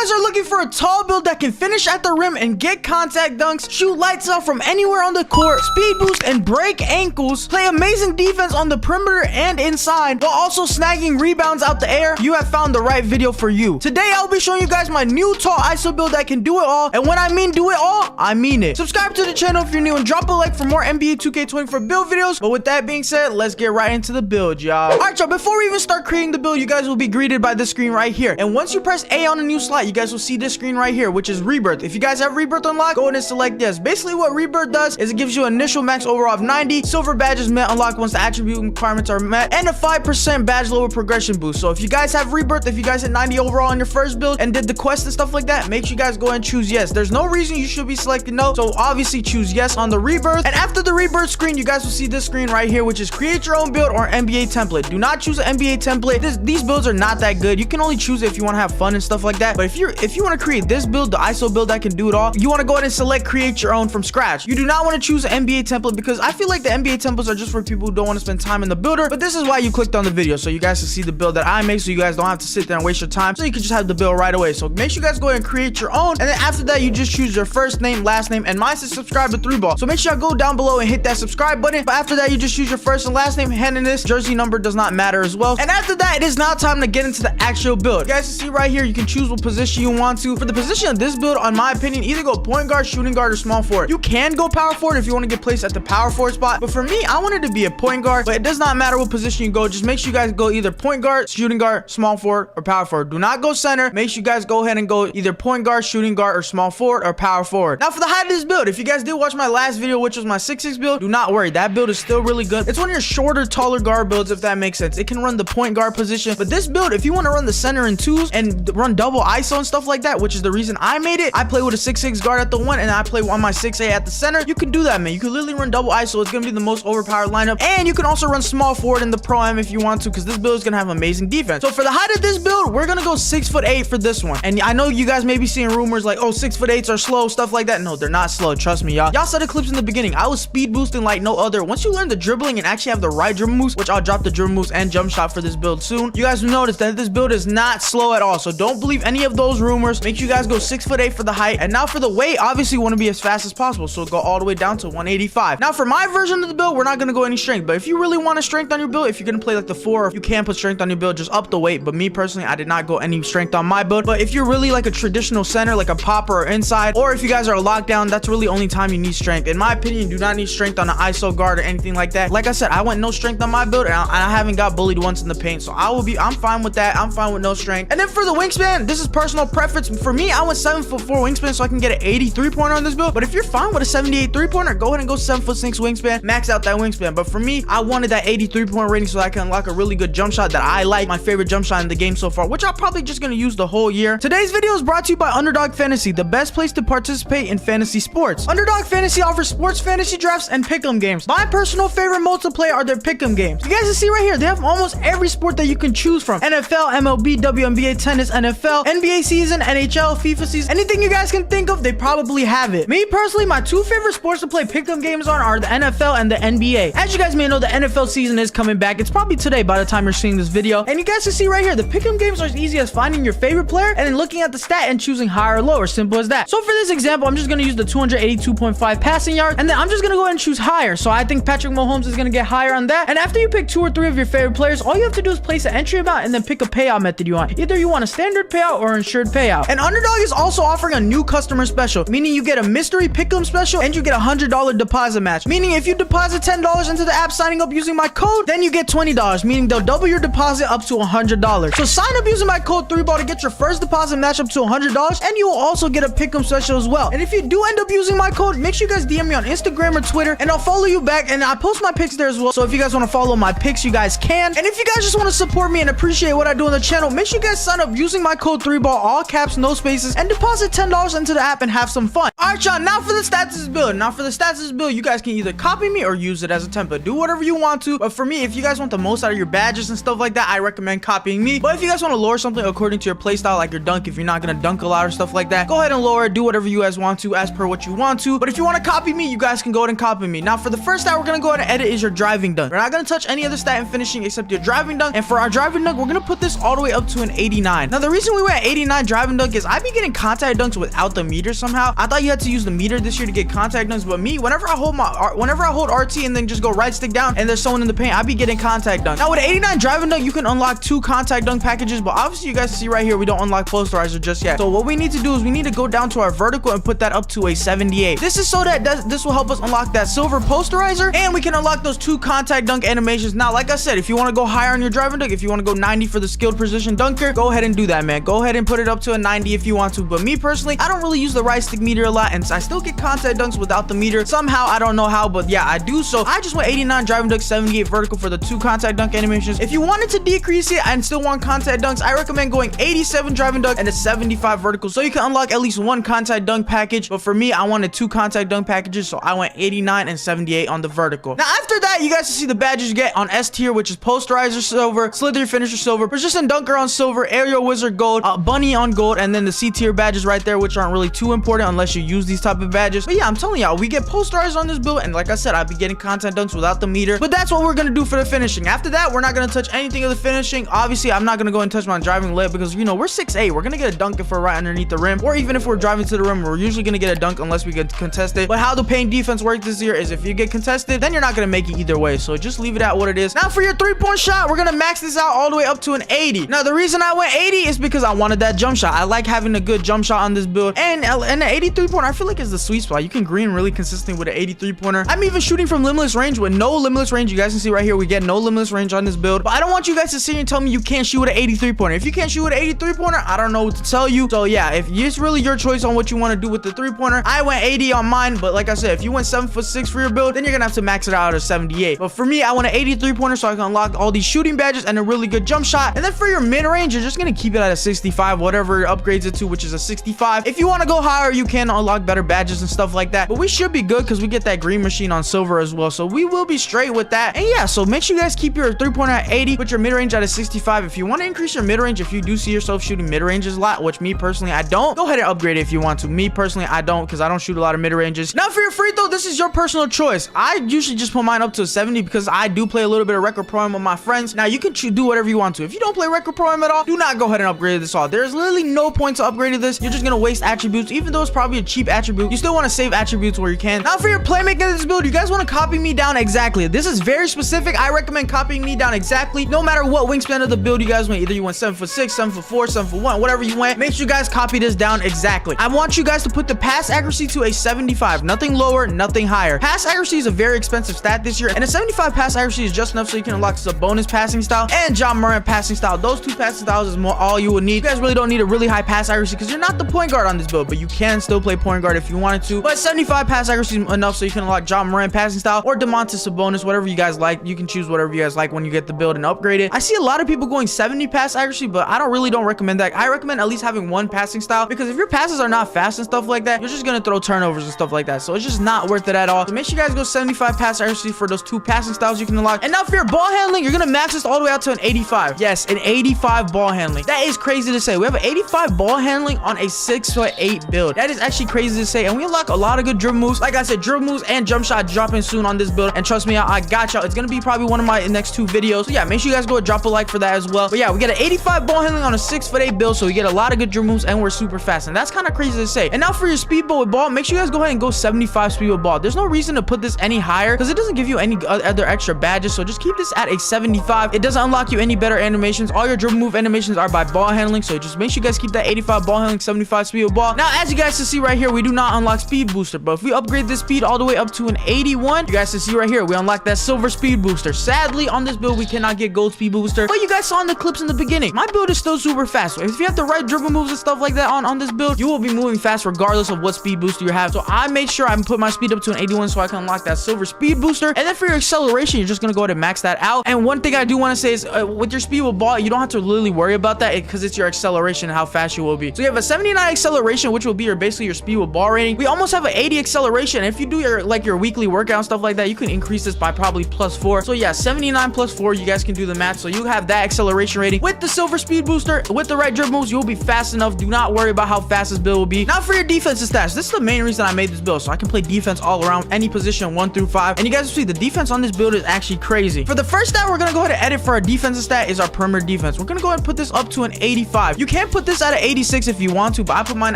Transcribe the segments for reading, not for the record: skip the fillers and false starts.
guys are looking for a tall build that can finish at the rim and get contact dunks, shoot lights out from anywhere on the court, speed boost and break ankles, play amazing defense on the perimeter and inside, while also snagging rebounds out the air, you have found the right video for you. Today, I'll be showing you guys my new tall ISO build that can do it all. And when I mean do it all, I mean it. Subscribe to the channel if you're new and drop a like for more NBA 2K24 build videos. But with that being said, let's get right into the build, y'all. All right, y'all, before we even start creating the build, you guys will be greeted by this screen right here. And once you press A on a new slot, you guys will see this screen right here, which is Rebirth. If you guys have Rebirth unlocked, go ahead and select yes. Basically, what Rebirth does is it gives you initial max overall of 90, silver badges met unlocked once the attribute requirements are met, and a 5% badge lower progression boost. So if you guys have Rebirth, if you guys hit 90 overall on your first build and did the quest and stuff like that, make sure you guys go ahead and choose yes. There's no reason you should be selecting no, so obviously choose yes on the Rebirth. And after the Rebirth screen, you guys will see this screen right here, which is create your own build or NBA template. Do not choose an NBA template. These builds are not that good. You can only choose it if you want to have fun and stuff like that. But if you want to create this build, the ISO build that can do it all, you want to go ahead and select create your own from scratch. You do not want to choose an NBA template because I feel like the NBA templates are just for people who don't want to spend time in the builder. But this is why you clicked on the video, so you guys can see the build that I make, so you guys don't have to sit there and waste your time, so you can just have the build right away. So make sure you guys go ahead and create your own, and then after that you just choose your first name, last name, and mine says subscribe to 3ball, so make sure you go down below and hit that subscribe button. But after that you just choose your first and last name, and this jersey number does not matter as well. And after that, it is now time to get into the actual build. You guys can see right here, you can choose what position you want to. For the position of this build, on my opinion, either go point guard, shooting guard, or small forward. You can go power forward if you want to get placed at the power forward spot, but for me, I wanted to be a point guard. But it does not matter what position you go, just make sure you guys go either point guard, shooting guard, small forward, or power forward. Do not go center. Make sure you guys go ahead and go either point guard, shooting guard, or small forward, or power forward. Now for the height of this build, if you guys did watch my last video, which was my 6'6" build, do not worry, that build is still really good. It's one of your shorter, taller guard builds, if that makes sense. It can run the point guard position, but this build, if you want to run the center and twos and run double ISO and stuff like that, which is the reason I made it, I play with a 6'6" guard at the one and I play on my 6'8" at the center. You can do that, man. You can literally run double ISO. It's gonna be the most overpowered lineup, and you can also run small forward in the Pro Am if you want to, because this build is gonna have amazing defense. So for the height of this build, we're gonna go 6'8" for this one. And I know you guys may be seeing rumors like, oh, 6'8" are slow, stuff like that. No, they're not slow. Trust me, y'all saw the clips in the beginning. I was speed boosting like no other. Once you learn the dribbling and actually have the right dribble moves, which I'll drop the dribble moves and jump shot for this build soon, you guys will notice that this build is not slow at all. So don't believe any of those rumors. Make sure you guys go 6'8" for the height. And now for the weight, obviously you want to be as fast as possible, so go all the way down to 185. Now for my version of the build, we're not going to go any strength, but if you really want a strength on your build, if you're going to play like the 4, you can put strength on your build, just up the weight. But me personally, I did not go any strength on my build. But if you're really like a traditional center, like a popper or inside, or if you guys are a lockdown, that's really only time you need strength. In my opinion, you do not need strength on an ISO guard or anything like that. Like I said, I went no strength on my build, and I haven't got bullied once in the paint, so I'm fine with that. I'm fine with no strength. And then for the wingspan, this is personal preference. For me, I went 7'4" wingspan so I can get an 83 pointer on this build. But if you're fine with a 78 3-pointer, go ahead and go 7'6" wingspan, max out that wingspan. But for me, I wanted that 83 point rating so I can unlock a really good jump shot that I like, my favorite jump shot in the game so far, which I'm probably just gonna use the whole year. Today's video is brought to you by Underdog Fantasy, the best place to participate in fantasy sports. Underdog Fantasy offers sports fantasy drafts and pick'em games. My personal favorite modes to play are their pick'em games. You guys can see right here, they have almost every sport that you can choose from: NFL, MLB, WNBA, tennis, NFL, NBA season, NHL, FIFA season, anything you guys can think of, they probably have it. Me personally, my two favorite sports to play pick'em games on are the NFL and the NBA. As you guys may know, the NFL season is coming back. It's probably today by the time you're seeing this video. And you guys can see right here, the pick'em games are as easy as finding your favorite player and then looking at the stat and choosing higher or lower. Simple as that. So for this example, I'm just going to use the 282.5 passing yard, and then I'm just going to go ahead and choose higher. So I think Patrick Mahomes is going to get higher on that. And after you pick 2 or 3 of your favorite players, all you have to do is place an entry amount and then pick a payout method you want. Either you want a standard payout or insured payout. And Underdog is also offering a new customer special, meaning you get a mystery pick'em special and you get a $100 deposit match. Meaning if you deposit $10 into the app signing up using my code, then you get $20, meaning they'll double your deposit up to $100. So sign up using my code 3ball to get your first deposit match up to $100, and you will also get a pick'em special as well. And if you do end up using my code, make sure you guys DM me on Instagram or Twitter, and I'll follow you back, and I post my pics there as well. So if you guys want to follow my pics, you guys can. And if you guys just want to support me and appreciate what I do on the channel, make sure you guys sign up using my code 3ball, all caps, no spaces, and deposit $10 into the app and have some fun. Alright, y'all, now for the stats of this build. You guys can either copy me or use it as a template. Do whatever you want to. But for me, if you guys want the most out of your badges and stuff like that, I recommend copying me. But if you guys want to lower something according to your playstyle, like your dunk, if you're not gonna dunk a lot or stuff like that, go ahead and lower it. Do whatever you guys want to as per what you want to. But if you want to copy me, you guys can go ahead and copy me. Now for the first stat we're gonna go ahead and edit is your driving dunk. We're not gonna touch any other stat in finishing except your driving dunk. And for our driving dunk, we're gonna put this all the way up to an 89. Now the reason we went 89 driving dunk is I be getting contact dunks without the meter somehow. I thought you had to use the meter this year to get contact dunks, but me, whenever I hold RT and then just go right stick down and there's someone in the paint, I be getting contact dunk. Now with 89 driving dunk, you can unlock 2 contact dunk packages, but obviously you guys see right here we don't unlock posterizer just yet. So what we need to do is we need to go down to our vertical and put that up to a 78. This is so that this will help us unlock that silver posterizer, and we can unlock those 2 contact dunk animations. Now like I said, if you want to go higher on your driving dunk, if you want to go 90 for the skilled precision dunker, go ahead and do that, man. Go ahead and put it up to a 90 if you want to. But me personally, I don't really use the right stick meter a lot, and I still get contact dunks without the meter somehow. I don't know how, but yeah, I do. So I just went 89 driving dunk, 78 vertical for the 2 contact dunk animations. If you wanted to decrease it and still want contact dunks, I recommend going 87 driving dunk and a 75 vertical, so you can unlock at least 1 contact dunk package. But for me, I wanted 2 contact dunk packages, so I went 89 and 78 on the vertical. Now after that, you guys can see the badges you get on S tier, which is posterizer silver, slither finisher silver, persistent dunker on silver, aerial wizard gold, bunny on gold, and then the C tier badges right there, which aren't really too important unless you use these type of badges. But yeah, I'm telling y'all, we get posterizer on this build, and like I said, I'll be getting contact dunks without the meter. But that's what we're gonna do for the finishing. After that, we're not gonna touch anything of the finishing. Obviously, I'm not gonna go and touch my driving lip because, you know, we're 6'8". We're gonna get a dunk if we're right underneath the rim, or even if we're driving to the rim, we're usually gonna get a dunk unless we get contested. But how the paint defense works this year is if you get contested, then you're not gonna make it either way. So just leave it at what it is. Now for your 3-point shot, we're gonna max this out all the way up to an 80. Now the reason I went 80 is because I wanted that jump shot. I like having a good jump shot on this build, and an 83 pointer I feel like is the sweet spot. You can green really consistent with an 83 pointer. I'm even shooting from limitless range with no limitless range. You guys can see right here we get no limitless range on this build, but I don't want you guys to sit here and tell me you can't shoot with an 83 pointer. If you can't shoot with an 83 pointer, I don't know what to tell you. So yeah, if it's really your choice on what you want to do with the 3-pointer. I went 80 on mine, but like I said, if you went 7'6" for your build, then you're gonna have to max it out at 78. But for me, I want an 83 pointer so I can unlock all these shooting badges and a really good jump shot. And then for your mid range, you're just gonna keep it at a 65, whatever it upgrades it to, which is a 65. If you want to go higher, you can unlock better badges and stuff like that, but we should be good because we get that green machine on silver as well, so we will be straight with that. And yeah, so make sure you guys keep your 3-pointer at 80, put your mid range at a 65. If you want to increase your mid range, if you do see yourself shooting mid ranges a lot, which me personally I don't, go ahead and upgrade it if you want to. Me personally I don't, because I don't shoot a lot of mid ranges. Now for your free throw, this is your personal choice. I usually just put mine up to 70 because I do play a little bit of record pro-am with my friends. Now you can do whatever you want to. If you don't play record pro-am at all, do not go ahead and upgrade this all. There's literally no point to upgrading this. You're just gonna waste attributes. Even though it's probably a cheap attribute, you still want to save attributes where you can. Now for your playmaking of this build, you guys want to copy me down exactly. This is very specific. I recommend copying me down exactly, no matter what wingspan of the build you guys went. Either you went 7'6", 7'4", 7'1", whatever you went, make sure you guys copy this down exactly. I want you guys to put the pass accuracy to a 75, nothing lower, nothing higher. Pass accuracy is a very expensive stat this year, and a 75 pass accuracy is just enough so you can unlock a bonus passing style and John Moran passing style. Those 2 passing styles is more all you will need. You guys really don't need a really high pass accuracy because you're not the point guard on this build, but you can still play point guard if you wanted to. But 75 pass accuracy is enough so you can unlock John Moran passing style or Demontis Sabonis, whatever you guys like. You can choose whatever you guys like when you get the build and upgrade it. I see a lot of people going 70 pass accuracy, but I don't recommend that. I recommend at least having 1 passing style, because if your passes are not fast and stuff like that, you're just gonna throw turnovers and stuff like that, so it's just not worth it at all. So make sure you guys go 75 pass accuracy for those 2 passing styles you can unlock. And now for your ball handling, you're gonna max this all the way out to an 85. Yes, an 85 ball handling. That is crazy to say. We have an 85 ball handling on a 6'8" build. That is actually crazy to say, and we unlock a lot of good dribble moves. Like I said, dribble moves and jump shot dropping soon on this build, and trust me, I got y'all. It's gonna be probably one of my next 2 videos. So yeah, make sure you guys go drop a like for that as well. But yeah, we get an 85 ball handling on a 6'8" build, so we get a lot of good dribble moves and we're super fast, and that's kind of crazy to say. And now for your speed with ball, make sure you guys go ahead and go 75 speed with ball. There's no reason to put this any higher because it doesn't give you any other extra badges, so just keep this at a 75. It doesn't unlock you any better animations. All your dribble move animations are by ball handling, so just make sure you guys keep that 85 ball handling, 75 speed with ball. Now as you guys can see right here, we do not unlock speed booster, but if we upgrade this speed all the way up to an 81, you guys can see right here we unlock that silver speed booster. Sadly on this build we cannot get gold speed booster, but you guys saw in the clips in the beginning, my build is still super fast. So if you have the right dribble moves and stuff like that on this build, you will be moving fast regardless of what speed booster you have. So I made sure I put my speed up to an 81 so I can unlock that silver speed booster. And then for your acceleration, you're just gonna go ahead and max that out. And one thing I do want to say is with your speed with ball, you don't have to really worry about that because it's your acceleration and how fast you will be. So you have a 79 acceleration, which will be basically your speed speed with ball rating. We almost have an 80 acceleration. If you do your weekly workout and stuff like that, you can increase this by probably +4. So yeah, 79 +4, you guys can do the math. So you have that acceleration rating with the silver speed booster. With the right dribble moves, you'll be fast enough. Do not worry about how fast this build will be. Now for your defensive stats, this is the main reason I made this build, so I can play defense all around any position 1 through 5. And you guys will see the defense on this build is actually crazy. For the first stat we're gonna go ahead and edit for our defensive stat is our perimeter defense. We're gonna go ahead and put this up to an 85. You can put this at an 86 if you want to, but I put mine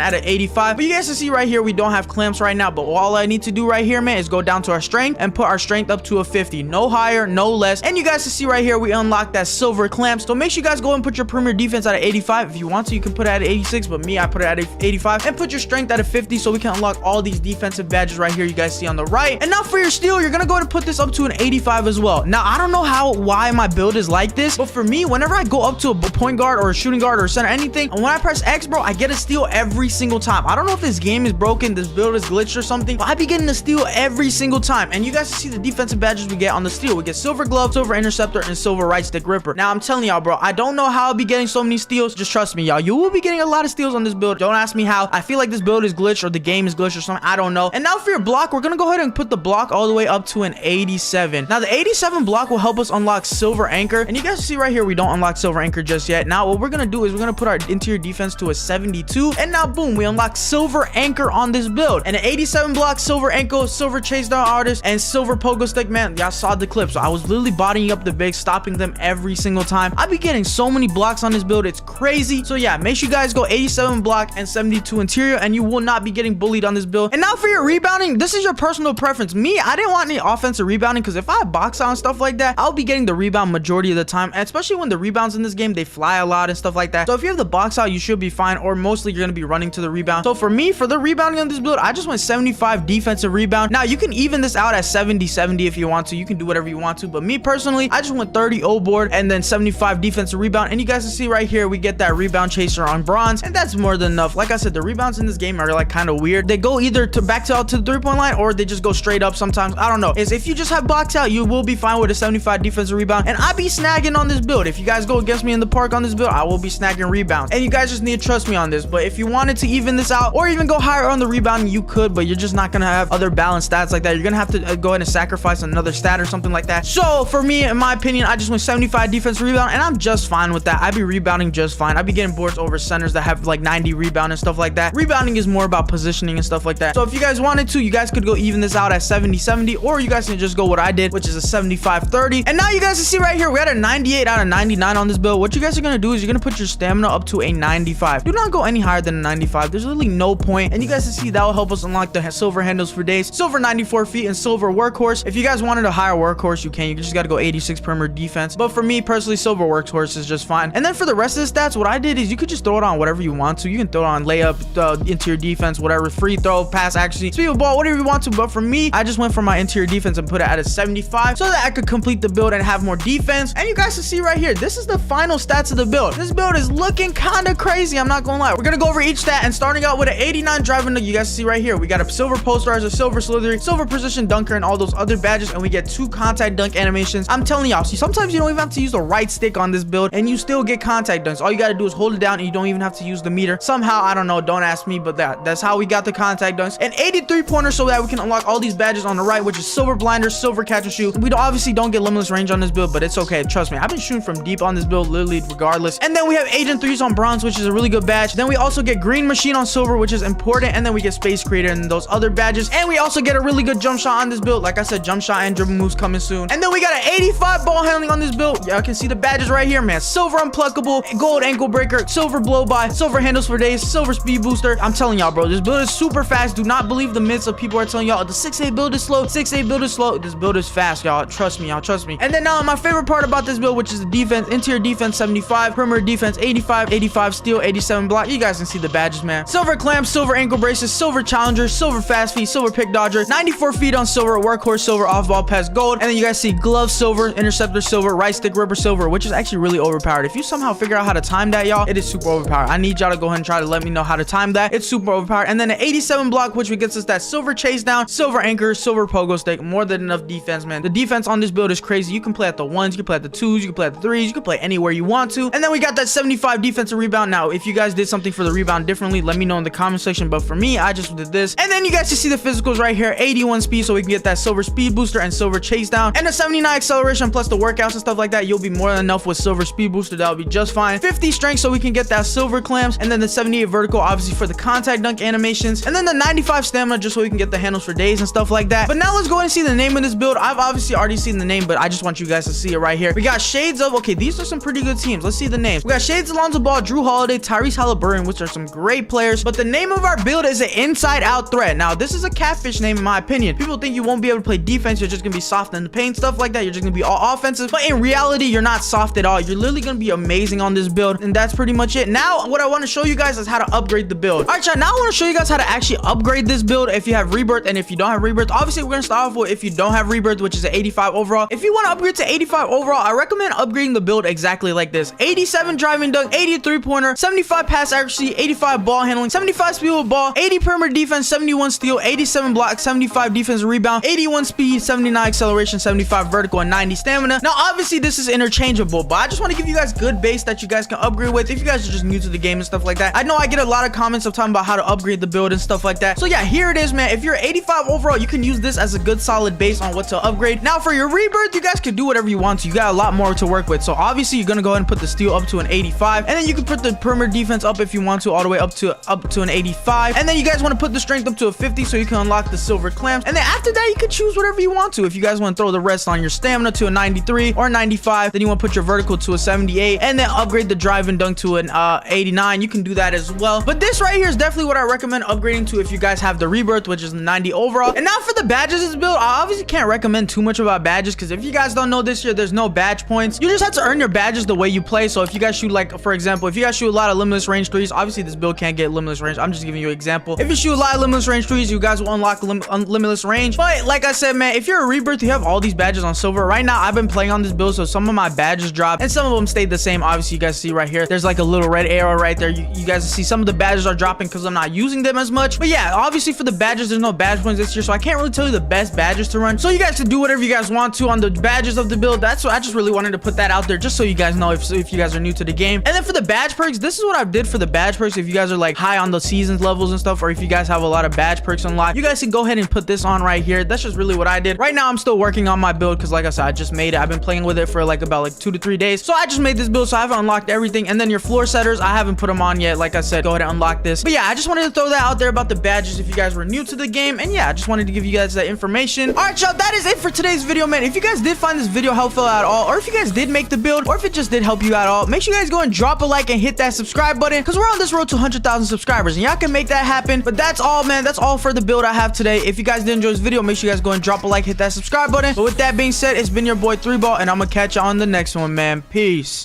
at an 85. But you guys can see right here, we don't have clamps right now, but all I need to do right here, man, is go down to our strength and put our strength up to a 50. No higher, no less. And you guys can see right here, we unlock that silver clamp. So make sure you guys go and put your perimeter defense at an 85. If you want to, you can put it at an 86, but me, I put it at an 85. And put your strength at a 50 so we can unlock all these defensive badges right here you guys see on the right. And now for your steal, you're gonna go ahead and put this up to an 85 as well. Now, I don't know why my build is like this, but for me, whenever I go up to a point guard or a shooting guard or a center, anything, and when I press X, bro, I get a steal every single time. I don't know if this game is broken, this build is glitched or something, but I be getting a steal every single time. And you guys see the defensive badges we get on the steal. We get silver glove, silver interceptor, and silver right stick gripper. Now, I'm telling y'all, bro, I don't know how I'll be getting so many steals. Just trust me, y'all. You will be getting a lot of steals on this build. Don't ask me how. I feel like this build is glitched or the game is glitched or something. I don't know. And now for your block, we're gonna go ahead and put the block all the way up to an 87. Now, the 87 block will help us unlock silver anchor. And you guys see right here, we don't unlock silver anchor just yet. Now, what we're gonna do is we're gonna put our interior defense to a 72. And now, boom, we unlock silver anchor on this build. And an 87 block, silver ankle, silver chase down artist, and silver pogo stick, man. Y'all saw the clip. So I was literally bodying up the bigs, stopping them every single time. I be getting so many blocks on this build. It's crazy. So yeah, make sure you guys go 87 block and 72 interior, and you will not be getting bullied on this build. And now for your rebounding, this is your personal preference. Me, I didn't want any offensive rebounding because if I box out and stuff like that, I'll be getting the rebound majority of the time, and especially when the rebounds in this game, they fly a lot and stuff like that. So if you have the box out, you should be fine, or mostly you're going to be running to the rebound. So for me, for the rebounding on this build, I just went 75 defensive rebound. Now you can even this out at 70 if you want to. You can do whatever you want to, but me personally, I just went 30 O board and then 75 defensive rebound. And you guys can see right here, we get that rebound chaser on bronze, and that's more than enough. Like I said, the rebounds in this game are like kind of weird. They go either to back out to the 3-point line, or they just go straight up sometimes. I don't know. Is if you just have box out, you will be fine with a 75 defensive rebound. And I be snagging on this build. If you guys go against me in the park on this build, I will be snagging rebounds. And you guys just need to trust me on this. But if you wanted to even this out or even go higher on the rebounding, you could, but you're just not gonna have other balanced stats like that. You're gonna have to go ahead and sacrifice another stat or something like that. So for me, in my opinion, I just went 75 defense rebound, and I'm just fine with that. I be rebounding just fine. I be getting boards over centers that have like 90 rebound and stuff like that. Rebounding is more about positioning and stuff like that. So if you guys wanted to, you guys could go even this out at 70 or you guys can just go what I did, which is a 75-30. And now you guys can see right here, we had a 98 out of 99 on this build. What you guys are gonna do is you're gonna put your stamina up to a 95. Do not go any higher than a 95. There's literally no point. And you guys can see that will help us unlock the silver handles for days, silver 94 feet, and silver workhorse. If you guys wanted a higher workhorse, you can. You just gotta go 86 perimeter defense. But for me personally, silver workhorse is just fine. And then for the rest of the stats, what I did is you could just throw it on whatever you want to. You can throw it on layup, interior defense, whatever, free throw, pass, actually, speed of ball, whatever you want to. But for me, I just went for my interior defense and put it at a 75 so that I could complete the build and have more defense. And you guys can see right here, this is the final stats of the build. This build is looking kind of crazy, I'm not gonna lie. We're gonna go over each stat, and starting out with an 89 driving dunk. You guys see right here, we got a silver posters, a silver slithery, silver position dunker, and all those other badges, and we get 2 contact dunk animations. I'm telling y'all, see, sometimes you don't even have to use the right stick on this build and you still get contact dunks. All you gotta do is hold it down and you don't even have to use the meter. Somehow, I don't know, don't ask me, but that's how we got the contact dunks. And 83 pointer so that we can unlock all these badges on the right, which is silver blinder, silver catch and shoot. We obviously don't get limitless range on this build, but it's okay, trust me. I've been shooting from deep on this build literally regardless. And then we have agent 3s on bronze, which is a really good badge. Then we also get green machine on silver, which is important. And then we get space creator and those other badges. And we also get a really good jump shot on this build. Like I said, jump shot and dribble moves coming soon. And then we got an 85 ball handling on this build. Y'all can see the badges right here, man. Silver unpluckable, gold ankle breaker, silver blow by, silver handles for days, silver speed booster. I'm telling y'all, bro, this build is super fast. Do not believe the myths of people are telling y'all the 6A build is slow. 6A build is slow. This build is fast, y'all. Trust me, y'all. Trust me. And then now my favorite part about this build, which is the defense, interior defense 75, perimeter defense 85, 85 steel, 87 block. You guys can see the badges, man. Silver clamps, silver ankle braces, silver challenger, silver fast feet, silver pick dodger, 94 feet on silver, workhorse silver, off ball pass gold. And then you guys see glove silver, interceptor silver, right stick rubber silver, which is actually really overpowered. If you somehow figure out how to time that, y'all, it is super overpowered. I need y'all to go ahead and try to let me know how to time that. It's super overpowered. And then an 87 block, which gets us that silver chase down, silver anchor, silver pogo stick. More than enough defense, man. The defense on this build is crazy. You can play at the 1s, you can play at the 2s, you can play at the 3s, you can play anywhere you want to. And then we got that 75 defensive rebound. Now, if you guys did something for the rebound differently, let me know in the comment section acceleration, but for me, I just did this. And then you guys can see the physicals right here. 81 speed, so we can get that silver speed booster and silver chase down, and a 79 acceleration plus the workouts and stuff like that. You'll be more than enough with silver speed booster. That'll be just fine. 50 strength, so we can get that silver clamps, and then the 78 vertical, obviously for the contact dunk animations, and then the 95 stamina, just so we can get the handles for days and stuff like that. But now let's go and see the name of this build. I've obviously already seen the name, but I just want you guys to see it right here. We got shades of, okay, these are some pretty good teams. Let's see the names. We got shades Alonzo Ball, Drew Holiday, Tyrese Halliburton, which are some great players, but the name of our build is an inside out threat. Now this is a catfish name in my opinion. People think you won't be able to play defense, you're just gonna be soft in the paint, stuff like that. You're just gonna be all offensive, but in reality you're not soft at all. You're literally gonna be amazing on this build, and that's pretty much it. Now what I want to show you guys is how to upgrade the build. All right, chat, now I want to show you guys how to actually upgrade this build if you have rebirth and if you don't have rebirth. Obviously we're gonna start off with if you don't have rebirth, which is an 85 overall. If you want to upgrade to 85 overall, I recommend upgrading the build exactly like this: 87 driving dunk, 83 pointer, 75 pass accuracy, 85 ball handling, 75 speed with ball, 80 perimeter defense, 71 steal, 87 block, 75 defense rebound, 81 speed, 79 acceleration, 75 vertical, and 90 stamina. Now obviously this is interchangeable, but I just want to give you guys good base that you guys can upgrade with if you guys are just new to the game and stuff like that. I know I get a lot of comments of talking about how to upgrade the build and stuff like that. So yeah, here it is, man. If you're 85 overall, you can use this as a good solid base on what to upgrade. Now for your rebirth, you guys can do whatever you want to. You got a lot more to work with. So obviously you're gonna go ahead and put the steal up to an 85, and then you can put the perimeter defense up if you want to, all the way up to an 85, and then you guys want to put the strength up to a 50 so you can unlock the silver clamps, and then after that you can choose whatever you want to. If you guys want to throw the rest on your stamina to a 93 or 95, then you want to put your vertical to a 78, and then upgrade the drive and dunk to an 89. You can do that as well, but this right here is definitely what I recommend upgrading to if you guys have the rebirth, which is 90 overall. And now for the badges this build, I obviously can't recommend too much about badges, because if you guys don't know, this year there's no badge points. You just have to earn your badges the way you play. So if you guys shoot, like for example, if you guys shoot a lot of limitless range threes, obviously this build can't get limitless range. I'm just giving you an example. If you shoot a lot of limitless range threes, you guys will unlock limitless range. But like I said, man, if you're a rebirth, you have all these badges on silver. Right now I've been playing on this build, so some of my badges dropped and some of them stayed the same. Obviously you guys see right here, there's like a little red arrow right there. You guys see some of the badges are dropping because I'm not using them as much. But yeah, obviously for the badges, there's no badge points this year, so I can't really tell you the best badges to run. So you guys can do whatever you guys want to on the badges of the build. That's what I just really wanted to put that out there, just so you guys know if you guys are new to the game. And then for the badge perks, this is what I did for the badge perks. If you guys are like high on the seasons levels and stuff, or if you guys have a lot of badge perks unlocked, you guys can go ahead and put this on right here. That's just really what I did. Right now I'm still working on my build, because like I said, I just made it. I've been playing with it for like about 2 to 3 days, so I just made this build, so I haven't unlocked everything. And then your floor setters, I haven't put them on yet. Like I said, go ahead and unlock this. But yeah, I just wanted to throw that out there about the badges if you guys were new to the game. And yeah, I just wanted to give you guys that information. All right, y'all, that is it for today's video, man. If you guys did find this video helpful at all, or if you guys did make the build, or if it just did help you at all, make sure you guys go and drop a like and hit that subscribe button, because we're on this road to 100,000 subscribers, and y'all can make that happen. But that's all, man. That's all for the build I have today. If you guys did enjoy this video, make sure you guys go and drop a like, hit that subscribe button. But with that being said, it's been your boy 3Ball, and I'm gonna catch y'all on the next one, man. Peace.